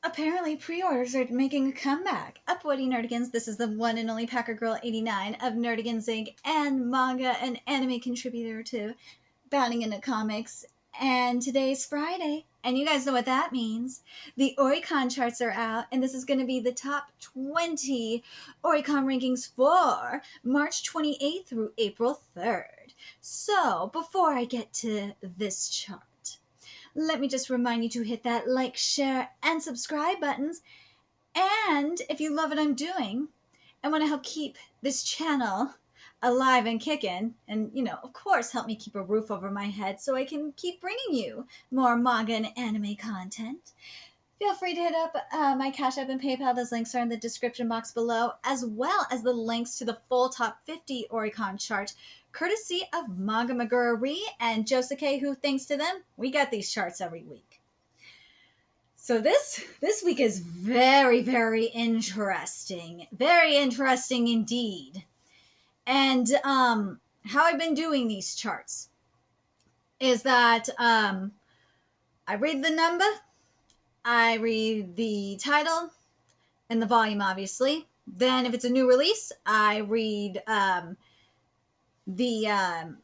Apparently, pre-orders are making a comeback. Upwoody Nerdigans, this is the one and only Packer Girl 89 of Nerdigans Inc. and manga and anime contributor to Bounding into Comics. And today's Friday, and you guys know what that means. The Oricon charts are out, and this is going to be the top 20 Oricon rankings for March 28th through April 3rd. So, before I get to this chart, let me just remind you to hit that like, share, and subscribe buttons. And if you love what I'm doing and want to help keep this channel alive and kicking, and, of course, help me keep a roof over my head so I can keep bringing you more manga and anime content, feel free to hit up my Cash App and PayPal. Those links are in the description box below, as well as the links to the full top 50 Oricon chart, courtesy of Manga Magura and Josuke, who, thanks to them, we get these charts every week. So this week is very, very interesting. Very interesting indeed. And how I've been doing these charts is that I read the number, I read the title and the volume, obviously. Then if it's a new release, I read the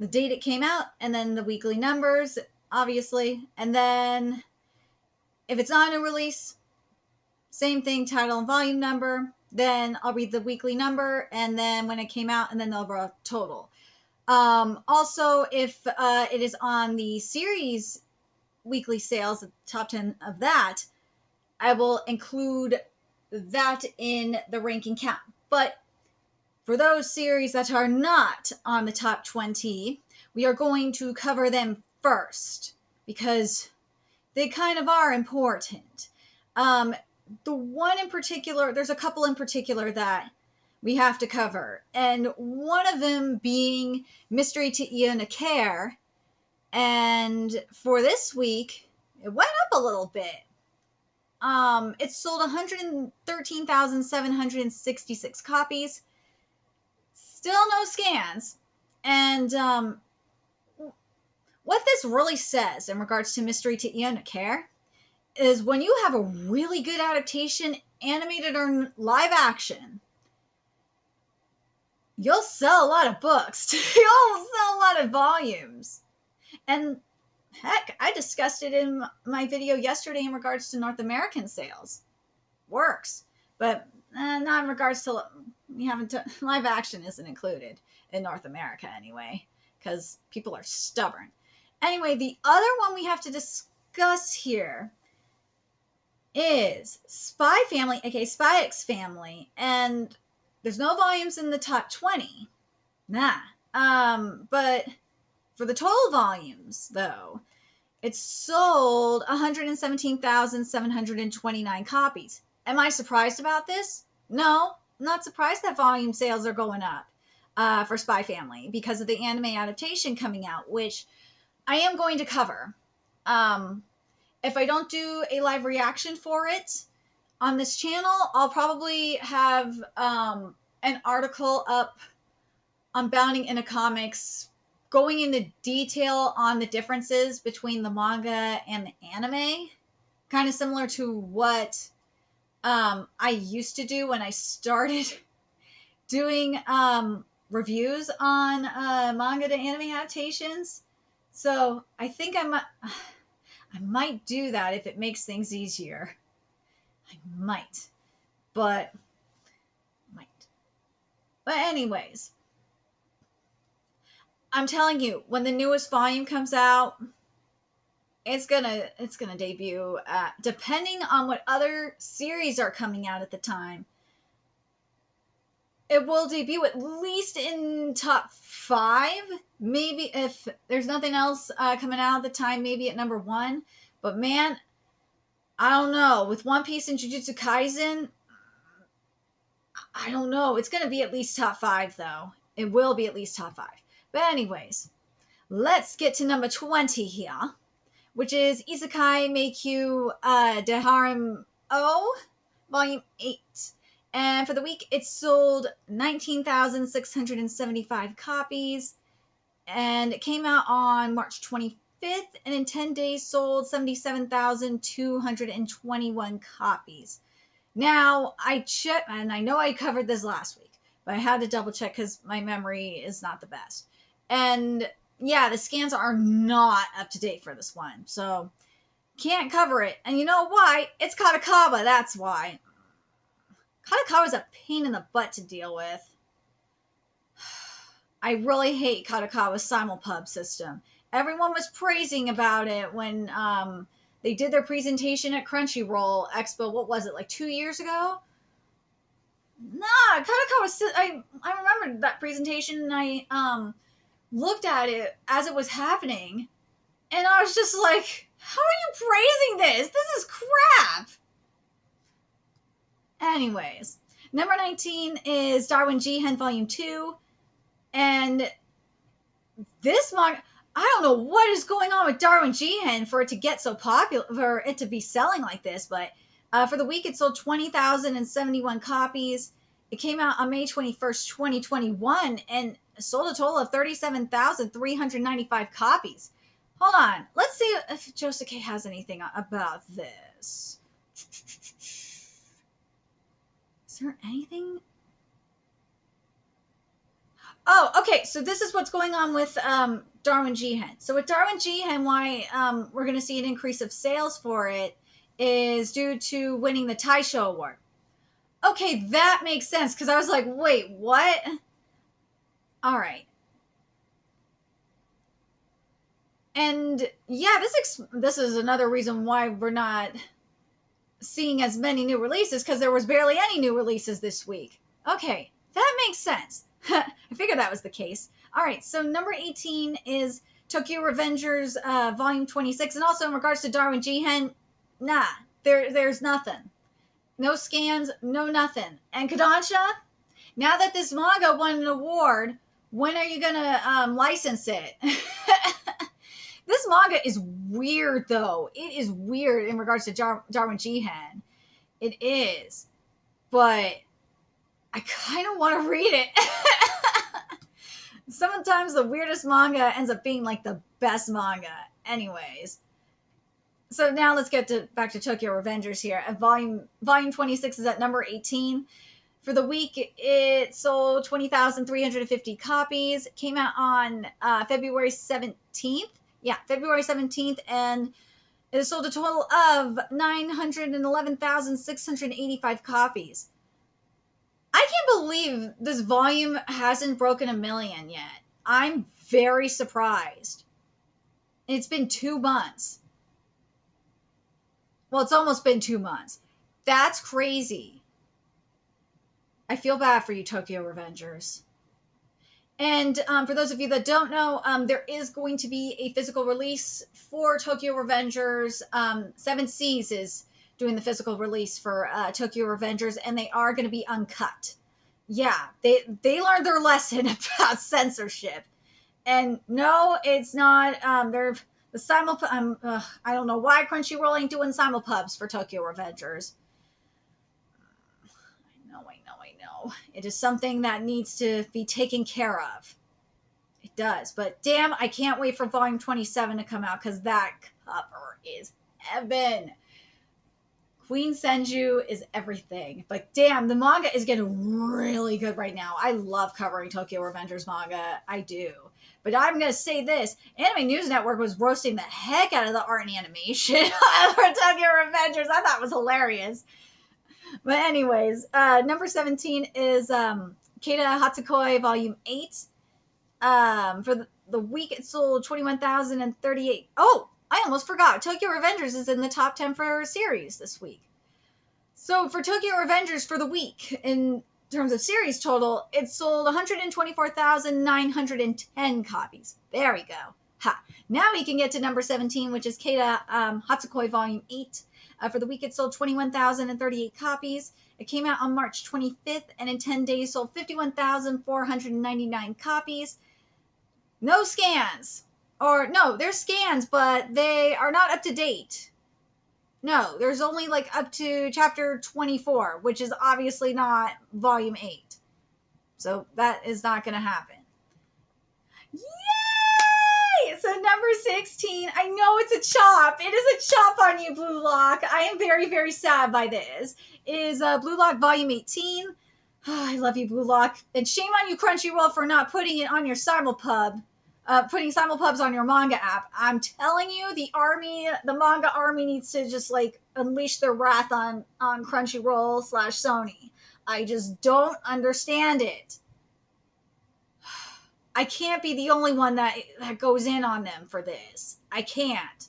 date it came out, and then the weekly numbers, obviously. And then if it's not a release, same thing, title and volume number. Then I'll read the weekly number, and then when it came out, and then the overall total. Also, if it is on the series weekly sales, the top 10 of that, I will include that in the ranking count. But for those series that are not on the top 20, we are going to cover them first because they kind of are important. The one in particular, there's a couple in particular that we have to cover, and one of them being Mystery to Iona Care. And for this week, it went up a little bit. It sold 113,766 copies. Still no scans. And what this really says in regards to Mystery to Iona Care is when you have a really good adaptation, animated or live action, you'll sell a lot of books. You'll sell a lot of volumes. And heck, I discussed it in my video yesterday in regards to North American sales. Works. But not in regards to, live action isn't included in North America anyway, because people are stubborn. Anyway, the other one we have to discuss here is Spy Family, aka Spy X Family, and there's no volumes in the top 20. Nah. But for the total volumes, though, it sold 117,729 copies. Am I surprised about this? No, not surprised that volume sales are going up for Spy Family because of the anime adaptation coming out, which I am going to cover. If I don't do a live reaction for it on this channel, I'll probably have an article up on Bounding into Comics going into detail on the differences between the manga and the anime, kind of similar to what I used to do when I started doing reviews on manga to anime adaptations. So I think I might do that if it makes things easier. I might. But anyways, I'm telling you, when the newest volume comes out, it's gonna debut. Depending on what other series are coming out at the time, it will debut at least in top 5. Maybe if there's nothing else coming out at the time, maybe at number 1. But man, I don't know. With One Piece and Jujutsu Kaisen, I don't know. It's gonna be at least top 5 though. It will be at least top 5. But anyways, let's get to number 20 here, which is Isekai Meikyu de Harem O, Volume 8. And for the week, it sold 19,675 copies, and it came out on March 25th 25th, and in 10 days sold 77,221 copies. Now, I checked, and I know I covered this last week, but I had to double check because my memory is not the best. And yeah, the scans are not up to date for this one, so can't cover it. And you know why? It's Kadokawa, that's why. Kadokawa's a pain in the butt to deal with. I really hate Kadokawa's simulpub system. Everyone was praising about it when they did their presentation at Crunchyroll Expo. What was it, like 2 years ago? Nah, Kadokawa. I remember that presentation, and I looked at it as it was happening, and I was just like, "How are you praising this? This is crap." Anyways, number 19 is Darwin Jihen Volume 2. And this manga, I don't know what is going on with Darwin Jihen for it to get so popular, for it to be selling like this. But for the week, it sold 20,071 copies. It came out on May 21st, 2021, and sold a total of 37,395 copies. Hold on. Let's see if Josuke has anything about this. Is there anything? Oh, okay. So this is what's going on with Darwin Jihen. So with Darwin Jihen, why we're going to see an increase of sales for it is due to winning the Taisho Award. Okay, that makes sense, because I was like, wait, what? All right. And yeah, this is another reason why we're not seeing as many new releases, because there was barely any new releases this week. Okay, that makes sense. I figured that was the case. All right, so number 18 is Tokyo Revengers Volume 26. And also in regards to Darwin Jihen, nah, there's nothing. No scans, no nothing. And Kodansha, now that this manga won an award, when are you going to license it? This manga is weird, though. It is weird in regards to Darwin Jihen. It is. But I kind of want to read it. Sometimes the weirdest manga ends up being like the best manga. Anyways. So now let's get back to Tokyo Revengers here. Volume 26 is at number 18. For the week, it sold 20,350 copies. It came out on February 17th. Yeah, February 17th, and it sold a total of 911,685 copies. I can't believe this volume hasn't broken 1 million yet. I'm very surprised. It's been 2 months. Well, it's almost been 2 months. That's crazy. I feel bad for you, Tokyo Revengers. And for those of you that don't know, there is going to be a physical release for Tokyo Revengers. 7 Seas is doing the physical release for Tokyo Revengers, and they are going to be uncut. Yeah, they learned their lesson about censorship. And no, it's not. They're the simulpub. I don't know why Crunchyroll ain't doing simulpubs for Tokyo Revengers. I know. It is something that needs to be taken care of. It does. But damn, I can't wait for Volume 27 to come out, because that cover is heaven. Queen Senju is everything. But damn, the manga is getting really good right now. I love covering Tokyo Revengers manga. I do. But I'm going to say this. Anime News Network was roasting the heck out of the art and animation for Tokyo Revengers. I thought it was hilarious. But anyways, number 17 is Keita Hatsukoi Volume 8. For the week, it sold 21,038. Oh, I almost forgot. Tokyo Revengers is in the top 10 for series this week. So for Tokyo Revengers for the week, in terms of series total, it sold 124,910 copies. There we go. Ha. Now we can get to number 17, which is Keita Hatsukoi Volume 8. For the week, it sold 21,038 copies. It came out on March 25th, and in 10 days sold 51,499 copies. No scans. Or, no, there's scans, but they are not up to date. No, there's only, like, up to chapter 24, which is obviously not volume 8. So that is not going to happen. Yay! So number 16, I know it's a chop. It is a chop on you, Blue Lock. I am very, very sad by this. It is Blue Lock Volume 18. Oh, I love you, Blue Lock. And shame on you, Crunchyroll, for not putting it on your simulpub. Putting simulpubs on your manga app. I'm telling you, the manga army needs to just like unleash their wrath on Crunchyroll / Sony. I just don't understand it. I can't be the only one that goes in on them for this. I can't.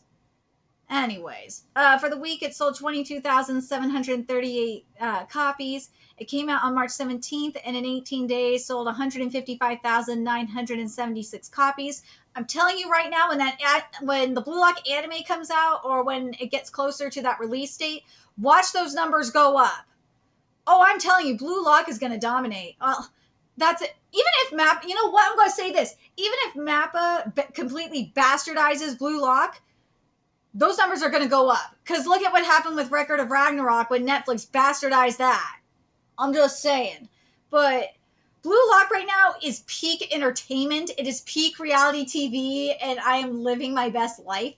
Anyways, for the week, it sold 22,738 copies. It came out on March 17th, and in 18 days, sold 155,976 copies. I'm telling you right now, when the Blue Lock anime comes out, or when it gets closer to that release date, watch those numbers go up. Oh, I'm telling you, Blue Lock is going to dominate. That's it. Even if you know what, I'm going to say this. Even if Mappa completely bastardizes Blue Lock, those numbers are going to go up. Because look at what happened with Record of Ragnarok when Netflix bastardized that. I'm just saying. But Blue Lock right now is peak entertainment. It is peak reality TV, and I am living my best life.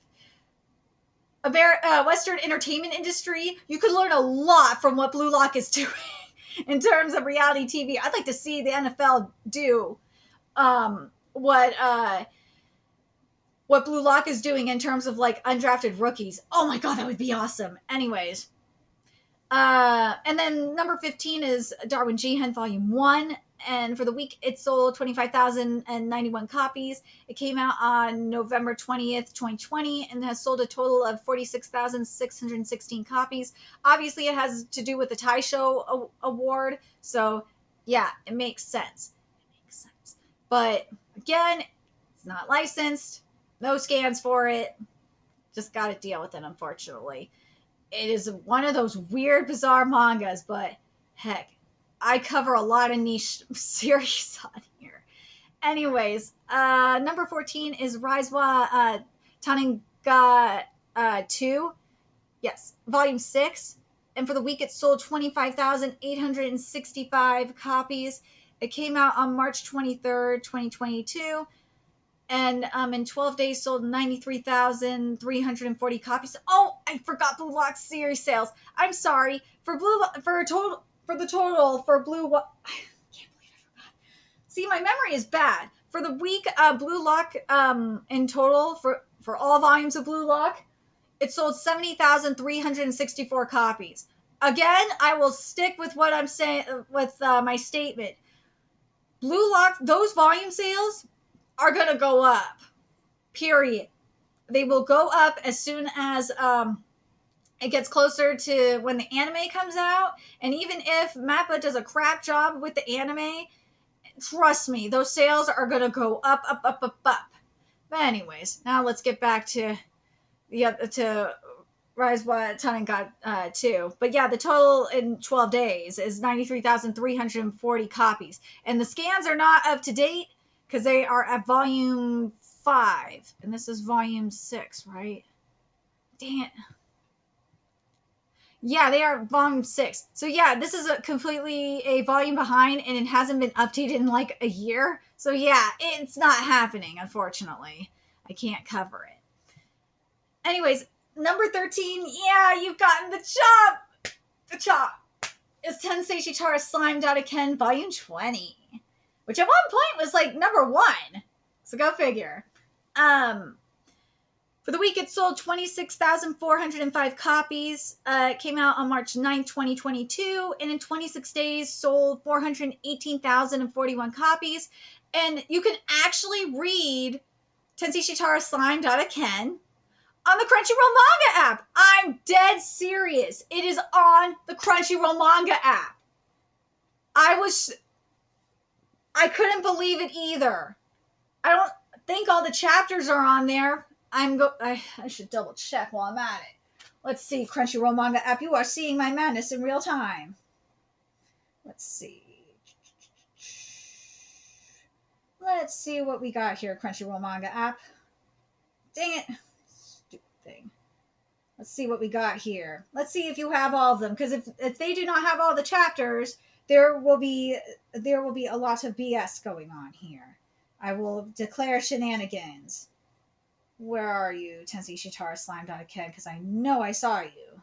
Western entertainment industry, you could learn a lot from what Blue Lock is doing in terms of reality TV. I'd like to see the NFL do what Blue Lock is doing in terms of like undrafted rookies. Oh my god, that would be awesome. Anyways, and then number 15 is Darwin Jihen Volume 1. And for the week, it sold 25,091 copies. It came out on November 20th, 2020, and has sold a total of 46,616 copies. Obviously, it has to do with the Taisho Award. So, yeah, it makes sense. But, again, it's not licensed. No scans for it. Just got to deal with it, unfortunately. It is one of those weird, bizarre mangas, but heck, I cover a lot of niche series on here. Anyways, number 14 is Raizwa Taninga 2. Yes, Volume 6. And for the week, it sold 25,865 copies. It came out on March 23rd, 2022. And in 12 days, sold 93,340 copies. Oh, I forgot Blue Lock series sales. I'm sorry. For Blue Lock, for Blue, I can't believe I forgot. See, my memory is bad. For the week, Blue Lock, in total, for all volumes of Blue Lock, it sold 70,364 copies. Again, I will stick with what I'm saying, with my statement. Blue Lock, those volume sales are going to go up. Period. They will go up as soon as it gets closer to when the anime comes out. And even if Mappa does a crap job with the anime, trust me, those sales are going to go up, up, up, up, up. But anyways, now let's get back to Raizwa Taninga 2. But yeah, the total in 12 days is 93,340 copies. And the scans are not up to date because they are at Volume 5. And this is Volume 6, right? Dang it. Yeah, they are Volume 6. So yeah, this is completely a volume behind, and it hasn't been updated in like a year. So yeah, it's not happening, unfortunately. I can't cover it. Anyways, number 13, yeah, you've gotten the chop. The chop is Tensei Shitara Slimed Out of Ken Volume 20, which at one point was like number 1. So go figure. For the week, it sold 26,405 copies. It came out on March 9th, 2022, and in 26 days sold 418,041 copies. And you can actually read Tensei Shitara Slimed Out of Ken on the Crunchyroll Manga app. I'm dead serious. It is on the Crunchyroll Manga app. I couldn't believe it either. I don't think all the chapters are on there. I should double check while I'm at it. Let's see, Crunchyroll Manga app. You are seeing my madness in real time. Let's see. Let's see what we got here, Crunchyroll Manga app. Dang it. Stupid thing. Let's see what we got here. Let's see if you have all of them. Because if they do not have all the chapters, there will be a lot of BS going on here. I will declare shenanigans. Where are you, Tensei Shitara Slimed Out of Ken? Because I know I saw you.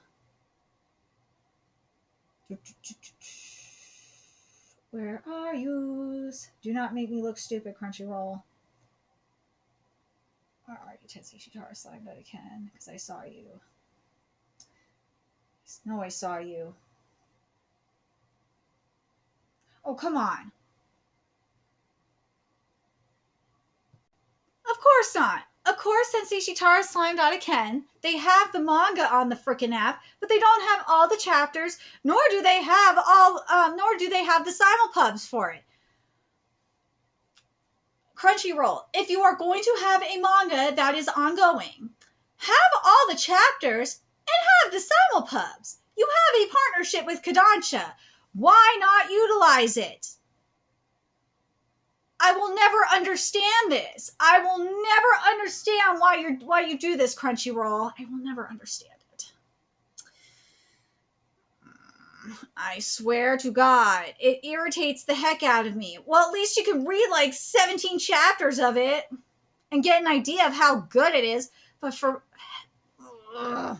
Where are you? Do not make me look stupid, Crunchyroll. Where are you, Tensei Shitara Slimed Out of Ken? Because I saw you. No, I saw you. Oh, come on. Of course not. Of course, Sensei Shitara Slimed Out of Ken. They have the manga on the frickin' app, but they don't have all the chapters, nor do they have the simulpubs for it. Crunchyroll, if you are going to have a manga that is ongoing, have all the chapters and have the simulpubs. You have a partnership with Kodansha. Why not utilize it? I will never understand this. I will never understand why you do this, Crunchyroll. I will never understand it. I swear to God, it irritates the heck out of me. Well, at least you can read like 17 chapters of it and get an idea of how good it is. But for I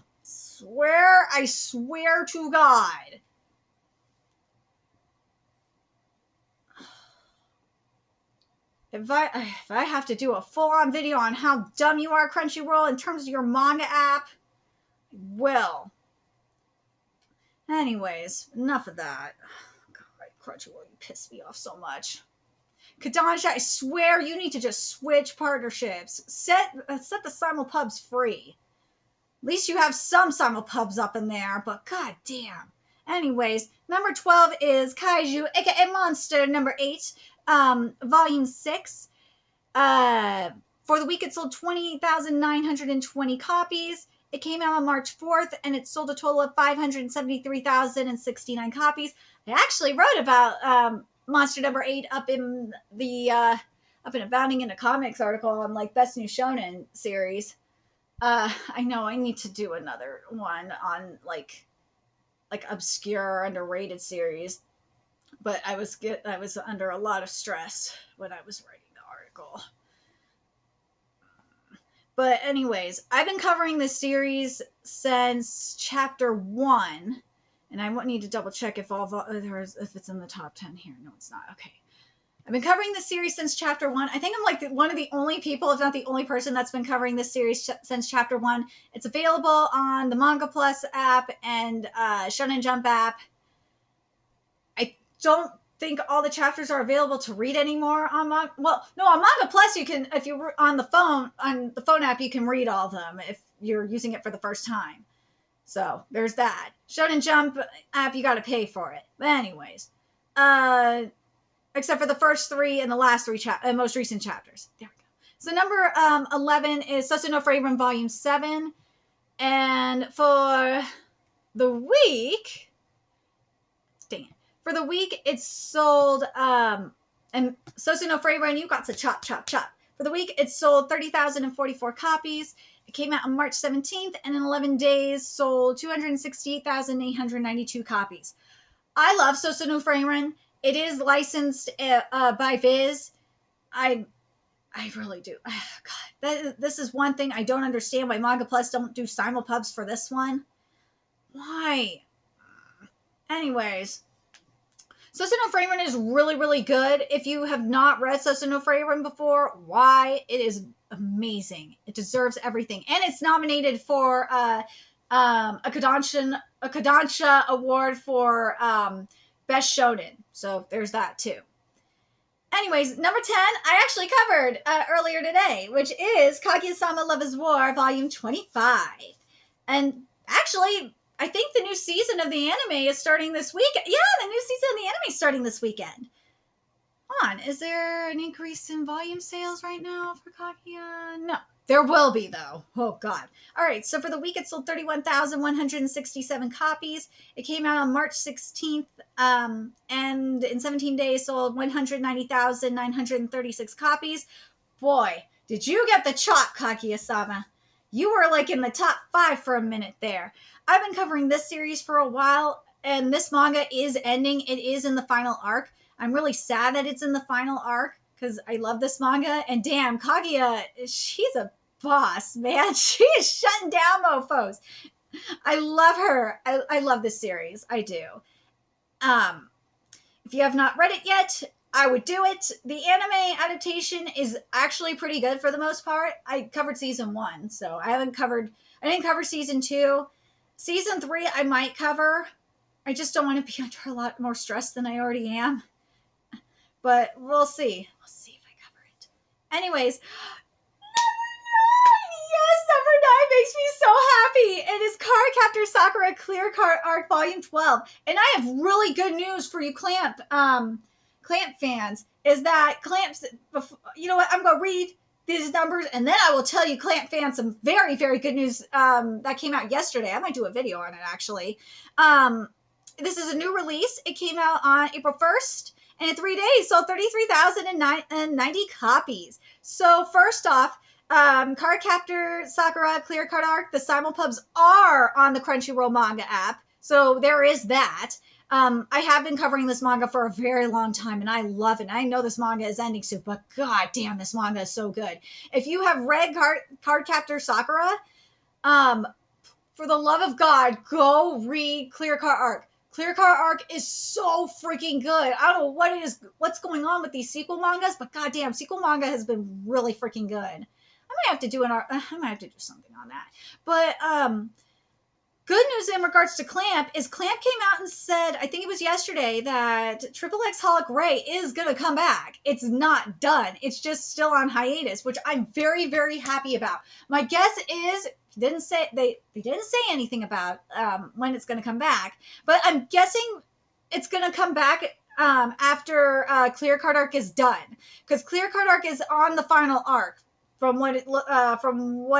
swear to God. If I have to do a full-on video on how dumb you are, Crunchyroll, in terms of your manga app, I will. Anyways, enough of that. God, Crunchyroll, you piss me off so much. Kodansha, I swear you need to just switch partnerships. Set the simulpubs free. At least you have some simulpubs up in there, but god damn. Anyways, number 12 is Kaiju, aka Monster, number 8. Volume 6. For the week, it sold 20,920 copies. It came out on March 4th, and it sold a total of 573,069 copies. I actually wrote about Monster number 8 up in a Bounding into Comics article on like Best New Shonen series. I know I need to do another one on like obscure, underrated series. But I was under a lot of stress when I was writing the article. But anyways, I've been covering this series since chapter 1, and I need to double check if it's in the top 10 here. No, it's not. Okay. I've been covering this series since chapter 1. I think I'm like one of the only people, if not the only person, that's been covering this series since chapter 1. It's available on the Manga Plus app and Shonen Jump app. I don't think all the chapters are available to read anymore on on Manga Plus you can, if you're on the phone app, you can read all of them if you're using it for the first time. So there's that. Shonen Jump app, you got to pay for it. But anyways, except for the first 3 and the last 3 most recent chapters. There we go. So number 11 is Susu no Frame Volume 7, and for the week, it's sold, and Susu no Frame, you got to chop. For the week, it sold 30,044 copies. It came out on March 17th, and in 11 days, sold 268,892 copies. I love Susu no Frame. It is licensed by Viz. I really do. God, this is one thing I don't understand why Manga Plus don't do simulpubs for this one. Why? Anyways, Susu no Frame is really, really good. If you have not read Susu no Frame before, why? It is amazing. It deserves everything. And it's nominated for a Kodansha award for Best Shonen. So there's that too. Anyways, number 10, I actually covered earlier today, which is Kaguya-sama Love is War, Volume 25. And actually, I think the new season of the anime is starting this week. Yeah, the new season of the anime is starting this weekend. Hold on, is there an increase in volume sales right now for Kaguya? No. There will be, though. Oh, God. All right, so for the week, it sold 31,167 copies. It came out on March 16th, and in 17 days, sold 190,936 copies. Boy, did you get the chop, Kaguya-sama. You were, like, in the top 5 for a minute there. I've been covering this series for a while, and this manga is ending. It is in the final arc. I'm really sad that it's in the final arc, because I love this manga, and damn, Kaguya, she's a boss, man. She is shutting down mofos. I love her. I love this series. I do. If you have not read it yet, I would do it. The anime adaptation is actually pretty good for the most part. I covered season 1, so I didn't cover season 2. Season 3 I might cover. I just don't want to be under a lot more stress than I already am. But we'll see. We'll see if I cover it. Anyways, yes, number 9 makes me so happy. It is Cardcaptor Sakura Clear Card Arc Volume 12. And I have really good news for you Clamp fans. Is that Clamp's, you know what, I'm going to read these numbers and then I will tell you Clamp fans some very, very good news that came out yesterday. I might do a video on it actually. This is a new release. It came out on April 1st. And in 3 days, sold 33,090 copies. So first off, Cardcaptor Sakura Clear Card Arc, the simulpubs are on the Crunchyroll manga app. So there is that. I have been covering this manga for a very long time, and I love it. I know this manga is ending soon, but god damn, this manga is so good. If you have read Cardcaptor Sakura, for the love of God, go read Clear Card Arc. Clear Card Arc is so freaking good. I don't know what's going on with these sequel mangas, but goddamn, sequel manga has been really freaking good. I might have to do something on that. But good news in regards to Clamp is Clamp came out and said, I think it was yesterday, that Triple X Holic Ray is gonna come back. It's not done. It's just still on hiatus, which I'm very, very happy about. My guess is they didn't say anything about when it's going to come back, but I'm guessing it's going to come back after Clear Card Arc is done, because Clear Card Arc is on the final arc from what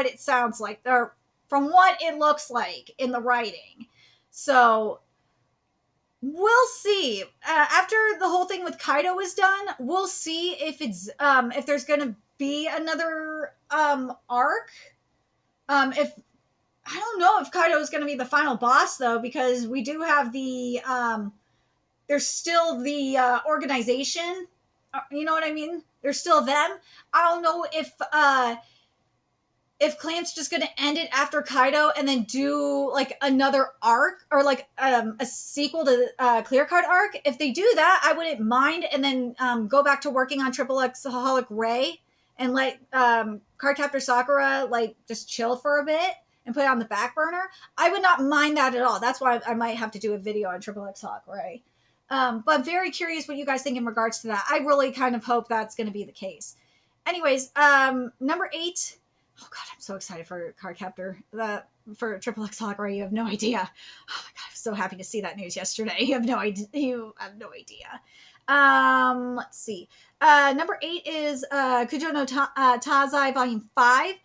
it sounds like, or from what it looks like in the writing. So we'll see. After the whole thing with Kaido is done, we'll see if it's if there's going to be another arc. If I don't know if Kaido is going to be the final boss though, because we do have the there's still the organization. You know what I mean? There's still them. I don't know if Clamp's just going to end it after Kaido and then do like another arc or like a sequel to Clear Card Arc. If they do that, I wouldn't mind, and then go back to working on Triple X Holic Ray and let Cardcaptor Sakura like just chill for a bit and put it on the back burner. I would not mind that at all. That's why I might have to do a video on Triple X Holic Ray. But I'm very curious what you guys think in regards to that. I really kind of hope that's going to be the case. Anyways, number 8. Oh god, I'm so excited for Cardcaptor. For Triple X Holic Ray. You have no idea. Oh my god, I was so happy to see that news yesterday. You have no idea. Let's see. Number 8 is Kujo no Tazai Volume 5.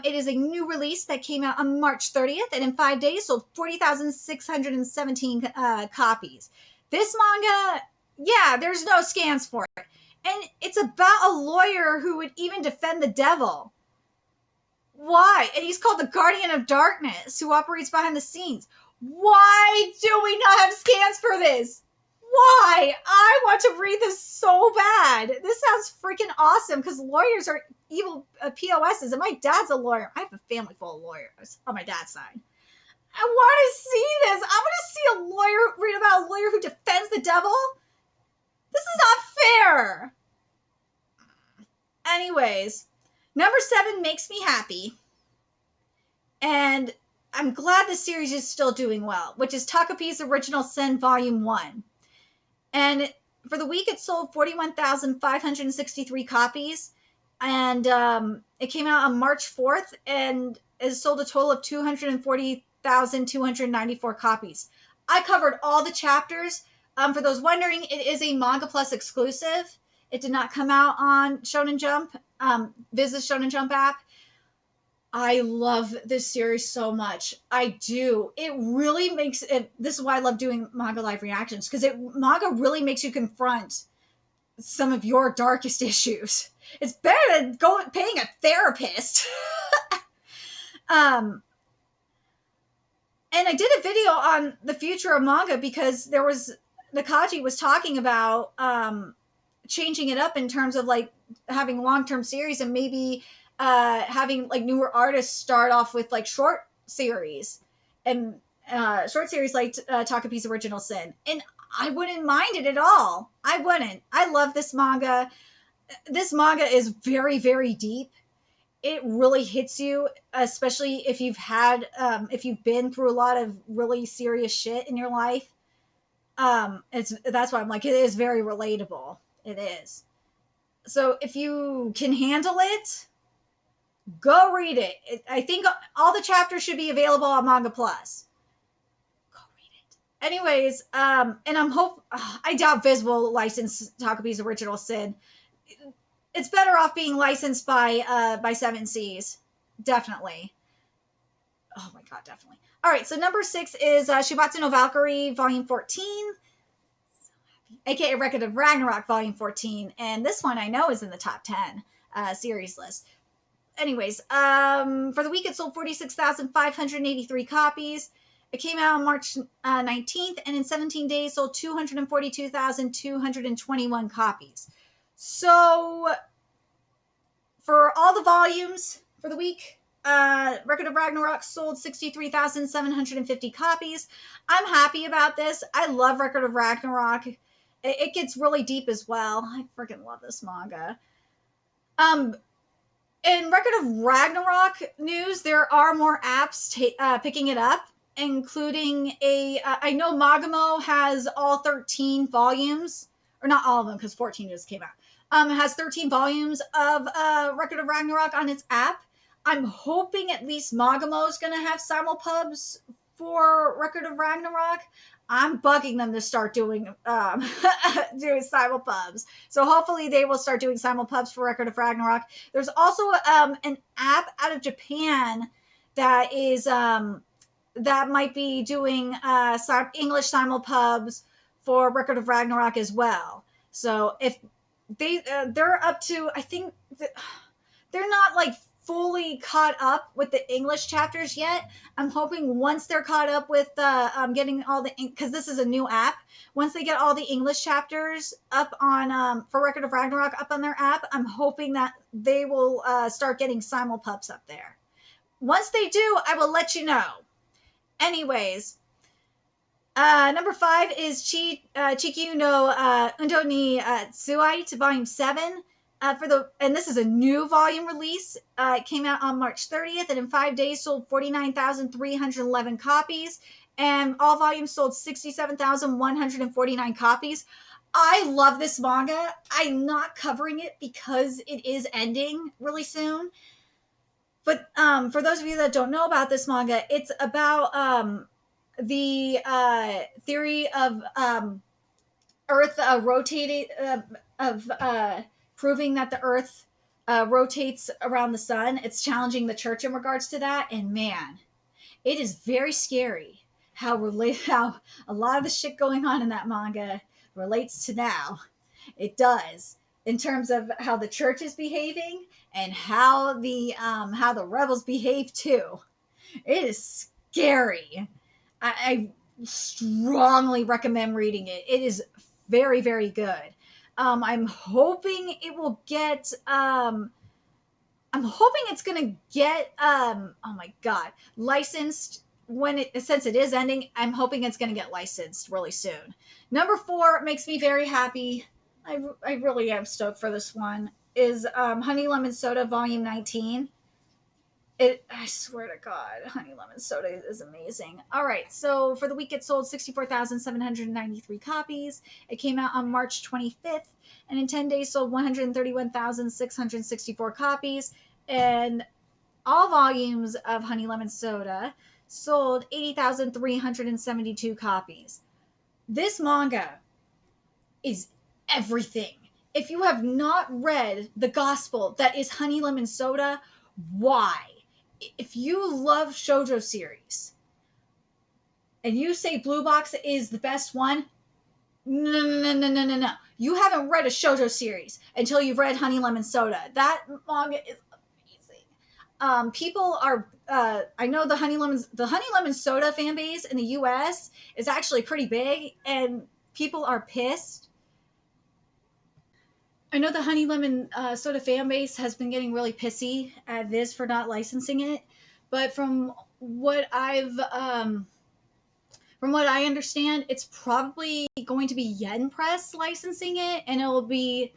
It is a new release that came out on March 30th, and in 5 days sold 40,617 copies. This manga, yeah, there's no scans for it. And it's about a lawyer who would even defend the devil. Why? And he's called the Guardian of Darkness, who operates behind the scenes. Why do we not have scans for this? Why? I want to read this so bad. This sounds freaking awesome, because lawyers are evil POSs, and my dad's a lawyer. I have a family full of lawyers on my dad's side. I want to see this. I want to see a lawyer, read about a lawyer who defends the devil. This is not fair. Anyways, number 7 makes me happy. And I'm glad the series is still doing well, which is Takapi's Original Sin Volume 1. And for the week, it sold 41,563 copies. And it came out on March 4th and it sold a total of 240,294 copies. I covered all the chapters. For those wondering, it is a Manga Plus exclusive. It did not come out on Shonen Jump, Viz's Shonen Jump app. I love this series so much. I do. It really makes it. This is why I love doing manga live reactions, because manga really makes you confront some of your darkest issues. It's better than paying a therapist. And I did a video on the future of manga because Nakaji was talking about changing it up in terms of like having long-term series and maybe having like newer artists start off with like short series and short series like Takapi's Original Sin. And I wouldn't mind it at all. I wouldn't. I love this manga. This manga is very, very deep. It really hits you, especially if if you've been through a lot of really serious shit in your life. That's why I'm like, it is very relatable. It is. So if you can handle it, go read it. I think all the chapters should be available on Manga Plus. Go read it. Anyways, and I doubt Viz will license Takapi's Original Sin. It's better off being licensed by Seven Seas, definitely. Oh my god, definitely. All right, so number 6 is Shibatsu no Valkyrie, Volume 14, aka Record of Ragnarok, Volume 14, and this one I know is in the top 10 series list. Anyways, for the week it sold 46,583 copies. It came out on March 19th, and in 17 days sold 242,221 copies. So, for all the volumes for the week, Record of Ragnarok sold 63,750 copies. I'm happy about this. I love Record of Ragnarok. It gets really deep as well. I freaking love this manga. In Record of Ragnarok news, there are more apps picking it up, including I know Magamo has all 13 volumes, or not all of them because 14 just came out. It has 13 volumes of Record of Ragnarok on its app. I'm hoping at least Magamo is going to have simulpubs for Record of Ragnarok. I'm bugging them to start doing doing simulpubs. So hopefully they will start doing simulpubs for Record of Ragnarok. There's also an app out of Japan that is that might be doing English simulpubs for Record of Ragnarok as well. So if they're up to, I think they're not like fully caught up with the English chapters yet. I'm hoping once they're caught up with getting all the, because this is a new app, once they get all the English chapters up on for Record of Ragnarok up on their app, I'm hoping that they will start getting simulpubs up there. Once they do, I will let you know. Anyways, number 5 is Chikyu no Undo ni Tsuai, Volume 7. And this is a new volume release. It came out on March 30th, and in 5 days sold 49,311 copies, and all volumes sold 67,149 copies. I love this manga. I'm not covering it because it is ending really soon. But for those of you that don't know about this manga, it's about the theory of Earth rotating, proving that the Earth rotates around the sun. It's challenging the church in regards to that. And man, it is very scary how a lot of the shit going on in that manga relates to now. It does, in terms of how the church is behaving and how the rebels behave too. It is scary. I strongly recommend reading it. It is very, very good. I'm hoping it will get, I'm hoping it's going to get, oh my God, licensed since it is ending. I'm hoping it's going to get licensed really soon. Number 4 makes me very happy. I really am stoked for this one, is Honey Lemon Soda Volume 19. I swear to God, Honey Lemon Soda is amazing. All right, so for the week it sold 64,793 copies. It came out on March 25th, and in 10 days sold 131,664 copies. And all volumes of Honey Lemon Soda sold 80,372 copies. This manga is everything. If you have not read the gospel that is Honey Lemon Soda, why? If you love shoujo series and you say Blue Box is the best one, no. You haven't read a shoujo series until you've read Honey Lemon Soda. That manga is amazing. People are, I know the Honey Lemon Soda fan base in the US is actually pretty big, and people are pissed. I know the Honey Lemon Soda fan base has been getting really pissy at Viz for not licensing it, but from what I understand, it's probably going to be Yen Press licensing it, and it will be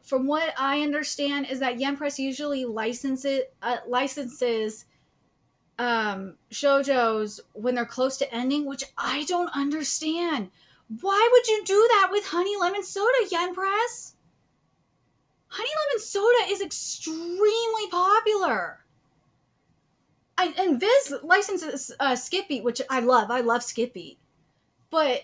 from what I understand is that Yen Press usually licenses shoujos when they're close to ending, which I don't understand. Why would you do that with Honey Lemon Soda, Yen Press? Honey Lemon Soda is extremely popular. And Viz licenses Skip Beat, which I love. I love Skip Beat. But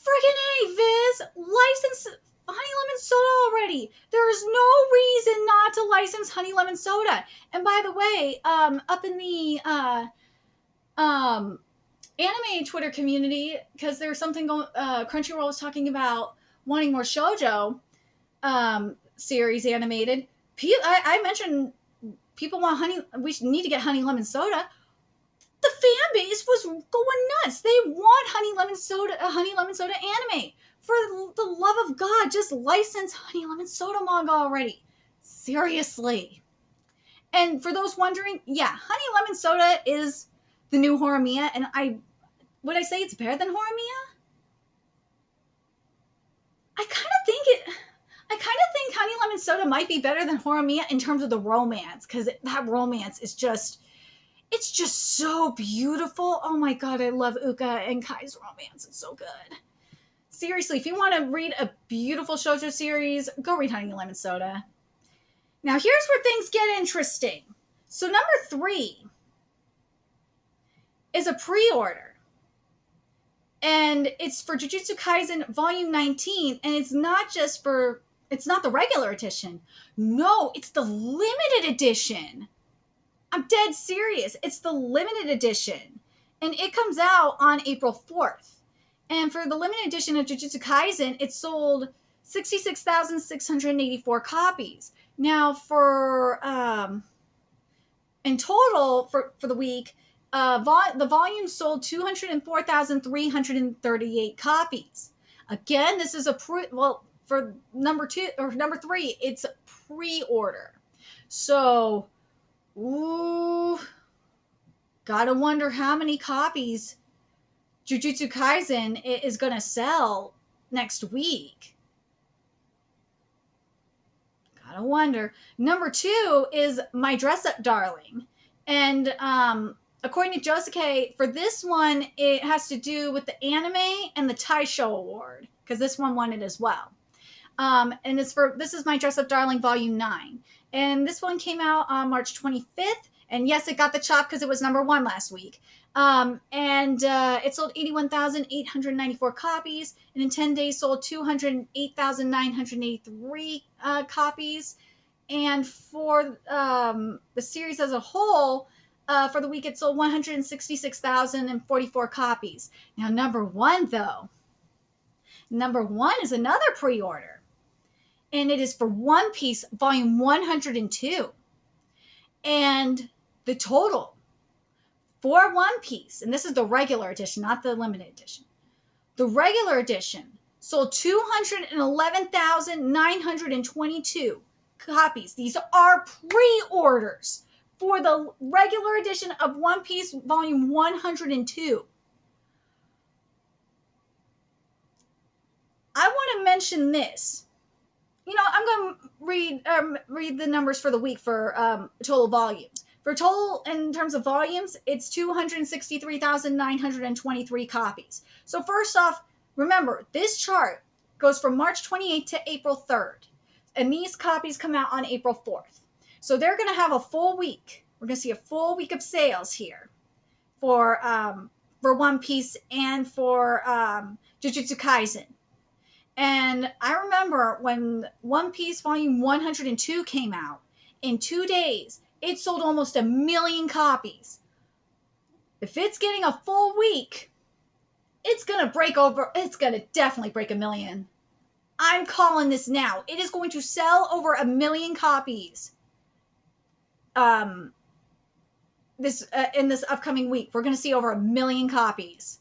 friggin' A, Viz, license Honey Lemon Soda already. There is no reason not to license Honey Lemon Soda. And by the way, up in the anime Twitter community, because there's something going, Crunchyroll was talking about wanting more shoujo series animated. I mentioned people want we need to get Honey Lemon Soda. The fan base was going nuts. They want Honey Lemon Soda, a Honey Lemon Soda anime. For the love of God, just license Honey Lemon Soda manga already. Seriously. And for those wondering, yeah, Honey Lemon Soda is the new Horimiya, and would I say it's better than Horimiya? I kind of think Honey Lemon Soda might be better than Horimiya in terms of the romance, because that romance is it's just so beautiful. Oh my God, I love Uka and Kai's romance. It's so good. Seriously, if you want to read a beautiful shoujo series, go read Honey Lemon Soda. Now, here's where things get interesting. So number 3 is a pre-order. And it's for Jujutsu Kaisen Volume 19, and it's not the regular edition. No, it's the limited edition. I'm dead serious. It's the limited edition. And it comes out on April 4th. And for the limited edition of Jujutsu Kaisen, it sold 66,684 copies. Now, in total, for the week, the volume sold 204,338 copies. Again, this is for number 3, it's pre-order. So, gotta wonder how many copies Jujutsu Kaisen is going to sell next week. Gotta wonder. Number 2 is My Dress Up Darling. And according to Josuke, for this one, it has to do with the anime and the Taisho Award, because this one won it as well. And this is My Dress Up Darling Volume 9. And this one came out on March 25th. And yes, it got the chop because it was number 1 last week. And it sold 81,894 copies. And in 10 days sold 208,983 copies. And for the series as a whole, for the week, it sold 166,044 copies. Now, number 1 is another pre-order. And it is for One Piece Volume 102. And the total for One Piece, and this is the regular edition, not the limited edition. The regular edition sold 211,922 copies. These are pre-orders for the regular edition of One Piece Volume 102. I want to mention this. I'm going to read the numbers for the week for total volumes. For total, in terms of volumes, it's 263,923 copies. So first off, remember, this chart goes from March 28th to April 3rd. And these copies come out on April 4th. So they're going to have a full week. We're going to see a full week of sales here for One Piece and for Jujutsu Kaisen. And I remember when One Piece Volume 102 came out, in 2 days, it sold almost 1 million copies. If it's getting a full week, it's going to definitely break 1 million. I'm calling this now. It is going to sell over 1 million copies. In this upcoming week, we're going to see over 1 million copies.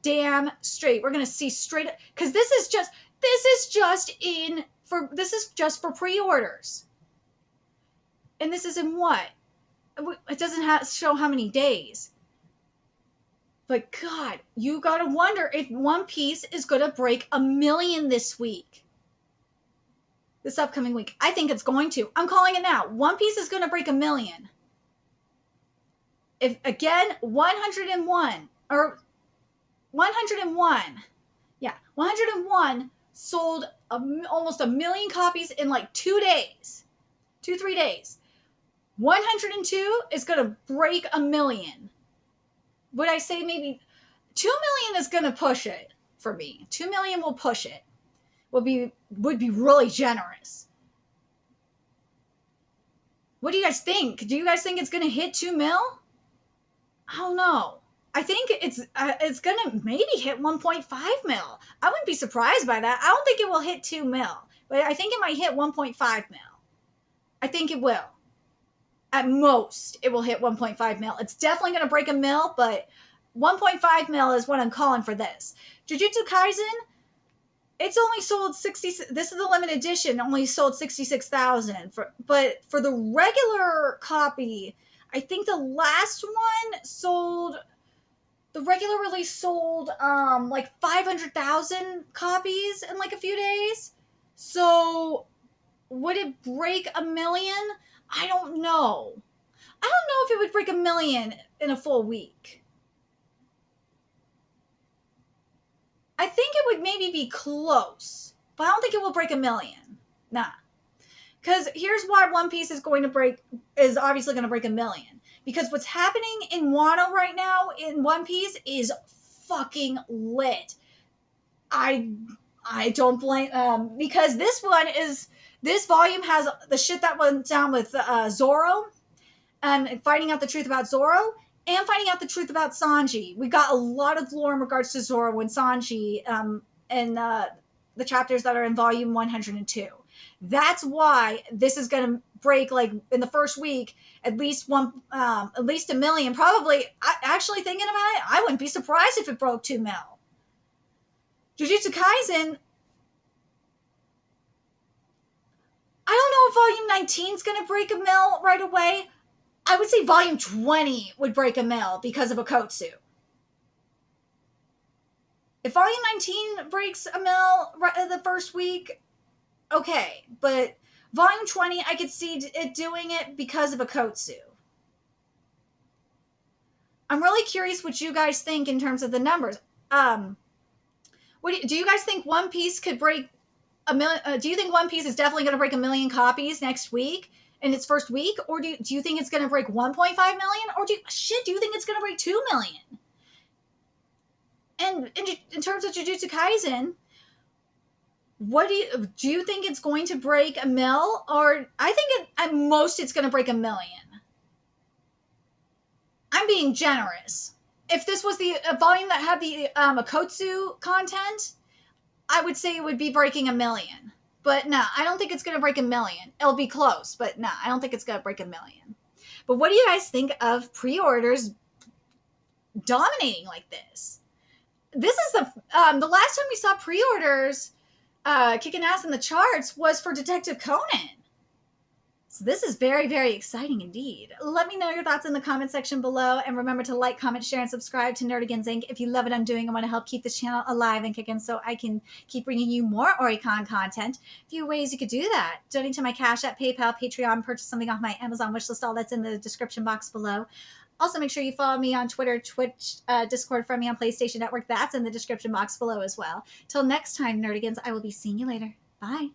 Damn straight. We're going to see straight up, because this is just, This is just for pre-orders. And this is in what? It doesn't show how many days. But God, you gotta wonder if One Piece is gonna break 1 million this week. This upcoming week. I think it's going to. I'm calling it now. One Piece is gonna break 1 million. If again, 101 or 101. Yeah, 101 sold almost 1 million copies in like 2 days. 2-3 days. 102 is going to break 1 million. Would I say maybe 2 million is going to push it for me. 2 million will push it. Would be really generous. What do you guys think? Do you guys think it's going to hit 2 mil? I don't know. I think it's going to maybe hit 1.5 mil. I wouldn't be surprised by that. I don't think it will hit 2 mil, but I think it might hit 1.5 mil. I think it will. At most, it will hit 1.5 mil. It's definitely going to break 1 mil, but 1.5 mil is what I'm calling for this. Jujutsu Kaisen, it's only sold 60. This is the limited edition, only sold 66,000. But for the regular copy, I think the last one sold. The regular release sold like 500,000 copies in like a few days. So would it break 1 million? I don't know. I don't know if it would break 1 million in a full week. I think it would maybe be close, but I don't think it will break 1 million. Nah. Because here's why One Piece is obviously going to break 1 million. Because what's happening in Wano right now in One Piece is fucking lit. I don't blame because this volume has the shit that went down with Zoro, and finding out the truth about Zoro, and finding out the truth about Sanji. We got a lot of lore in regards to Zoro and Sanji in the chapters that are in volume 102. That's why this is going to break, like, in the first week, at least 1 million. Probably, actually thinking about it, I wouldn't be surprised if it broke 2 mil. Jujutsu Kaisen, I don't know if volume 19 is going to break 1 mil right away. I would say volume 20 would break 1 mil because of Okkotsu. If volume 19 breaks 1 mil the first week, okay, but volume 20, I could see it doing it because of Okkotsu. I'm really curious what you guys think in terms of the numbers. Do you guys think One Piece could break 1 million? Do you think One Piece is definitely going to break 1 million copies next week in its first week, or do you think it's going to break 1.5 million, or do you think it's going to break 2 million? And in terms of Jujutsu Kaisen, what do you think it's going to break 1 mil, or I think at most it's going to break 1 million? I'm being generous. If this was the volume that had the Okkotsu content, I would say it would be breaking 1 million. But no, I don't think it's going to break 1 million. It'll be close, but no, I don't think it's going to break 1 million. But what do you guys think of pre-orders dominating like this? This is the last time we saw pre-orders kicking ass in the charts was for Detective Conan. So this is very, very exciting indeed. Let me know your thoughts in the comment section below, and remember to like, comment, share, and subscribe to Nerdigans Inc. If you love what I'm doing and want to help keep this channel alive and kicking so I can keep bringing you more Oricon content. A few ways you could do that: donate to my Cash App, PayPal, Patreon, purchase something off my Amazon wishlist, all that's in the description box below. Also, make sure you follow me on Twitter, Twitch, Discord, friend me on PlayStation Network. That's in the description box below as well. Till next time, Nerdigans, I will be seeing you later. Bye.